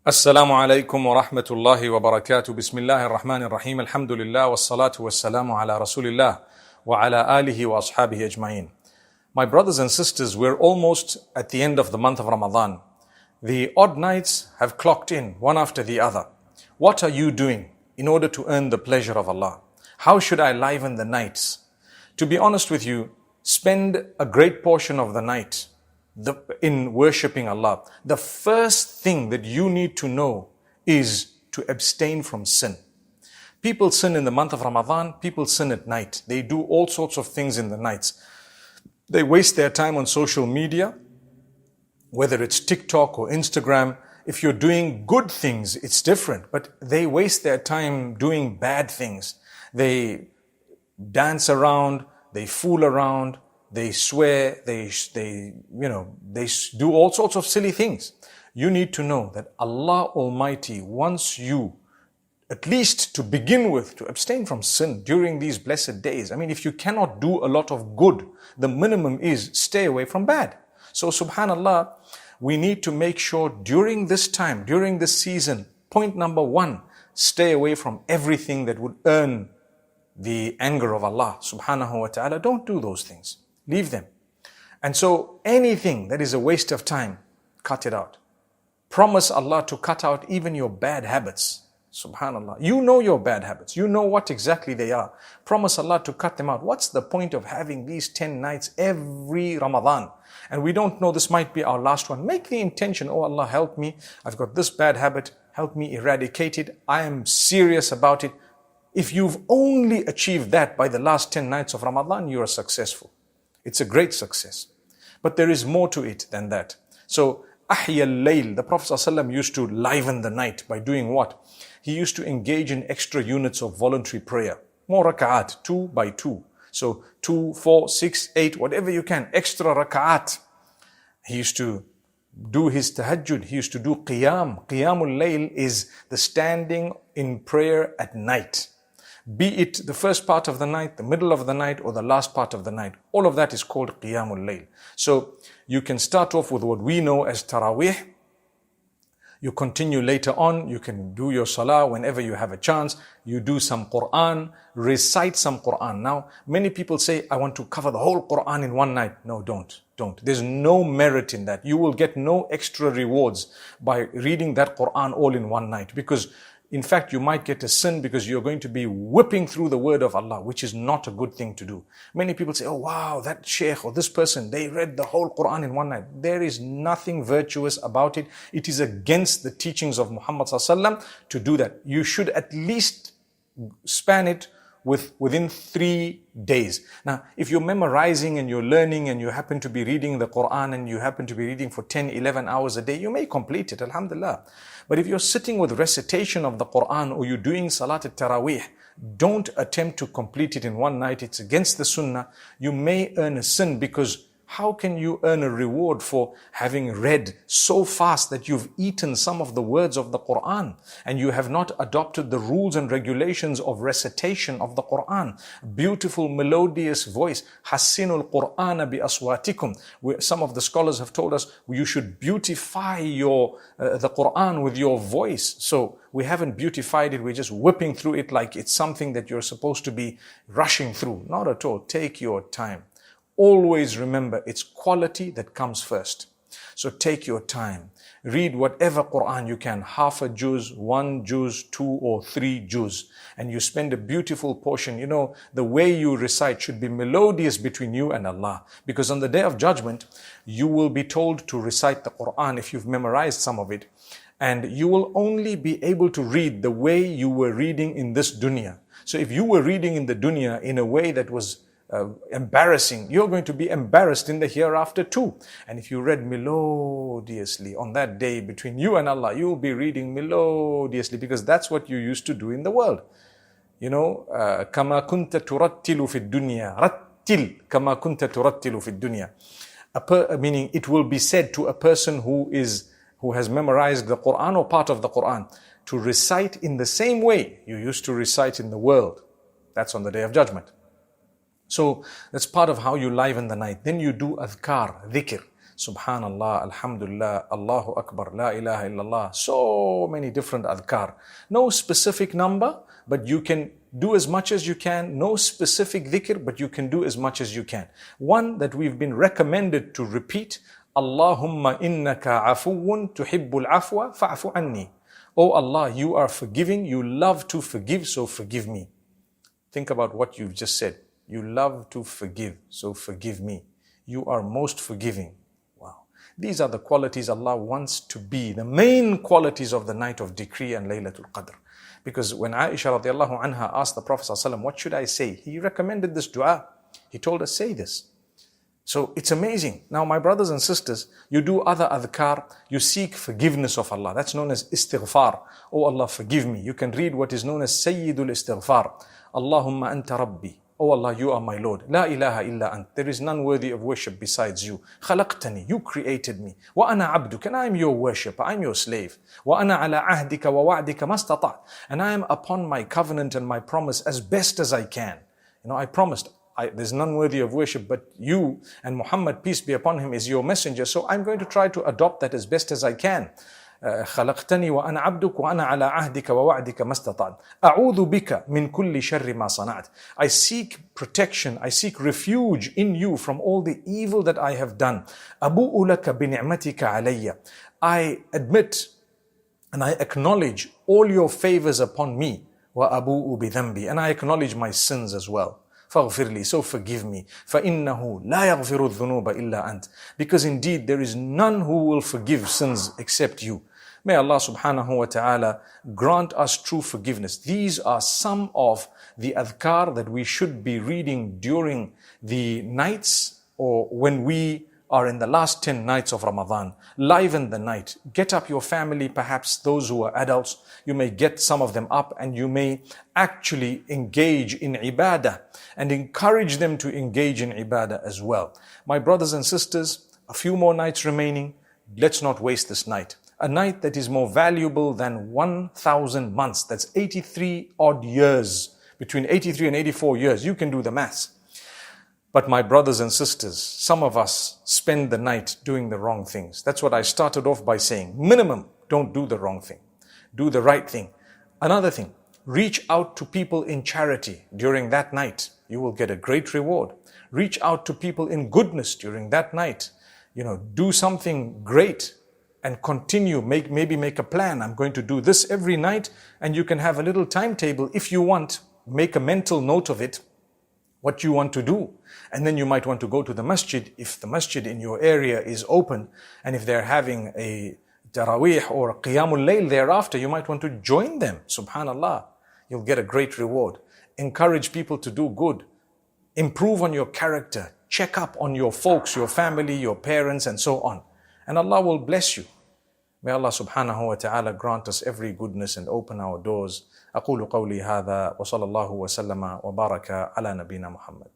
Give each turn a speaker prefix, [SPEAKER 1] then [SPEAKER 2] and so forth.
[SPEAKER 1] السلام عليكم ورحمة الله وبركاته بسم الله الرحمن الرحيم الحمد لله والصلاة والسلام على رسول الله وعلى آله وأصحابه أجمعين. My brothers and sisters, we're almost at the end of the month of Ramadan. The odd nights have clocked in one after the other. What are you doing in order to earn the pleasure of Allah? How should I liven the nights? To be honest with you, spend a great portion of the night in worshipping Allah. The first thing that you need to know is to abstain from sin. People sin in the month of Ramadan, people sin at night. They do all sorts of things in the nights. They waste their time on social media, whether it's TikTok or Instagram. If you're doing good things, it's different, but they waste their time doing bad things. They dance around, they fool around, they swear, they do all sorts of silly things. You need to know that Allah Almighty wants you, at least to begin with, to abstain from sin during these blessed days. I mean, if you cannot do a lot of good, the minimum is stay away from bad. So subhanallah, we need to make sure during this time, during this season, point number one, stay away from everything that would earn the anger of Allah subhanahu wa ta'ala. Don't do those things. Leave them. And so anything that is a waste of time, cut it out. Promise Allah to cut out even your bad habits. Subhanallah. You know your bad habits. You know what exactly they are. Promise Allah to cut them out. What's the point of having these 10 nights every Ramadan? And we don't know, this might be our last one. Make the intention, oh Allah, help me. I've got this bad habit. Help me eradicate it. I am serious about it. If you've only achieved that by the last 10 nights of Ramadan, you are successful. It's a great success. But there is more to it than that. So, Ahya al-Layl, the Prophet ﷺ used to liven the night by doing what? He used to engage in extra units of voluntary prayer. More raka'at, 2 by 2. So 2, 4, 6, 8, whatever you can, extra raka'at. He used to do his tahajjud. He used to do qiyam. Qiyamul layl is the standing in prayer at night. Be it the first part of the night, the middle of the night, or the last part of the night. All of that is called Qiyamul Layl. So you can start off with what we know as Taraweeh. You continue later on. You can do your salah whenever you have a chance. You do some Quran, recite some Quran. Now, many people say, I want to cover the whole Quran in one night. No, don't. There's no merit in that. You will get no extra rewards by reading that Quran all in one night, because in fact, you might get a sin because you're going to be whipping through the word of Allah, which is not a good thing to do. Many people say, oh wow, that sheikh or this person, they read the whole Quran in one night. There is nothing virtuous about it. It is against the teachings of Muhammad ﷺ to do that. You should at least span it within 3 days. Now, if you're memorizing and you're learning and you happen to be reading the Quran and you happen to be reading for 10, 11 hours a day, you may complete it, alhamdulillah. But if you're sitting with recitation of the Quran or you're doing Salat al-Taraweeh, don't attempt to complete it in one night. It's against the Sunnah. You may earn a sin, because how can you earn a reward for having read so fast that you've eaten some of the words of the Quran and you have not adopted the rules and regulations of recitation of the Quran? Beautiful melodious voice. Hassinul Qur'ana bi aswatikum. Some of the scholars have told us you should beautify the Quran with your voice. So we haven't beautified it. We're just whipping through it like it's something that you're supposed to be rushing through. Not at all. Take your time. Always remember, it's quality that comes first. So take your time. Read whatever Quran you can, half a juz, 1 juz, 2 or 3 juz. And you spend a beautiful portion. You know, the way you recite should be melodious between you and Allah. Because on the Day of Judgment, you will be told to recite the Quran if you've memorized some of it. And you will only be able to read the way you were reading in this dunya. So if you were reading in the dunya in a way that was embarrassing, you're going to be embarrassed in the hereafter too. And if you read melodiously on that day between you and Allah, you will be reading melodiously, because that's what you used to do in the world. You know, كَمَا كُنْتَ تُرَتِّلُ فِي الدُّنْيَا رَتِّلْ كَمَا كُنْتَ تُرَتِّلُ فِي الدُّنْيَا. Meaning it will be said to a person who has memorized the Quran or part of the Quran, to recite in the same way you used to recite in the world. That's on the Day of Judgment. So that's part of how you liven the night. Then you do adhkar, dhikr. Subhanallah, Alhamdulillah, Allahu Akbar, La ilaha illallah. So many different adhkar. No specific number, but you can do as much as you can. No specific dhikr, but you can do as much as you can. One that we've been recommended to repeat, Allahumma innaka afuwun tuhibbul afwa fa'fu anni. Oh Allah, you are forgiving, you love to forgive, so forgive me. Think about what you've just said. You love to forgive, so forgive me. You are most forgiving. Wow. These are the qualities Allah wants to be, the main qualities of the night of decree and Laylatul Qadr. Because when Aisha radiallahu anha asked the Prophet ﷺ, what should I say? He recommended this dua. He told us, say this. So it's amazing. Now, my brothers and sisters, you do other adhkar, you seek forgiveness of Allah. That's known as istighfar. Oh Allah, forgive me. You can read what is known as Sayyidul Istighfar. Allahumma anta Rabbi. Oh Allah, you are my Lord. La ilaha illa ant. There is none worthy of worship besides you. Khalaqtani. You created me. Wa ana abduk. And I am your worshipper. I am your slave. Wa ana ala ahdika wa wa'dika mastata'. And I am upon my covenant and my promise as best as I can. You know, I promised. There's none worthy of worship but you, and Muhammad, peace be upon him, is your messenger. So I'm going to try to adopt that as best as I can. خلقتني وأنا عبدك وأنا على عهدك ووعدك ما استطعت أعوذ بك من كل شر ما صنعت. I seek protection, I seek refuge in you from all the evil that I have done. أبوء لك بنعمتك علي. I admit and I acknowledge all your favors upon me. وأبوء بذنبي. And I acknowledge my sins as well. فاغفر لي, so forgive me. فإنه لا يغفر الذنوب إلا أنت. Because indeed there is none who will forgive sins except you. May Allah subhanahu wa ta'ala grant us true forgiveness. These are some of the adhkar that we should be reading during the nights or when we are in the last 10 nights of Ramadan. Liven the night. Get up your family, perhaps those who are adults. You may get some of them up and you may actually engage in ibadah and encourage them to engage in ibadah as well. My brothers and sisters, a few more nights remaining. Let's not waste this night. A night that is more valuable than 1,000 months. That's 83 odd years. Between 83 and 84 years. You can do the maths. But my brothers and sisters, some of us spend the night doing the wrong things. That's what I started off by saying. Minimum, don't do the wrong thing. Do the right thing. Another thing, reach out to people in charity during that night. You will get a great reward. Reach out to people in goodness during that night. You know, do something great and continue. Maybe make a plan. I'm going to do this every night, and you can have a little timetable if you want. Make a mental note of it, what you want to do. And then you might want to go to the masjid if the masjid in your area is open, and if they're having a Taraweeh or Qiyamul Layl thereafter, you might want to join them. Subhanallah. You'll get a great reward. Encourage people to do good. Improve on your character. Check up on your folks, your family, your parents, and so on. And Allah will bless you. May Allah subhanahu wa ta'ala grant us every goodness and open our doors. أقول قولي هذا وصلى الله وسلم وبارك على نبينا محمد.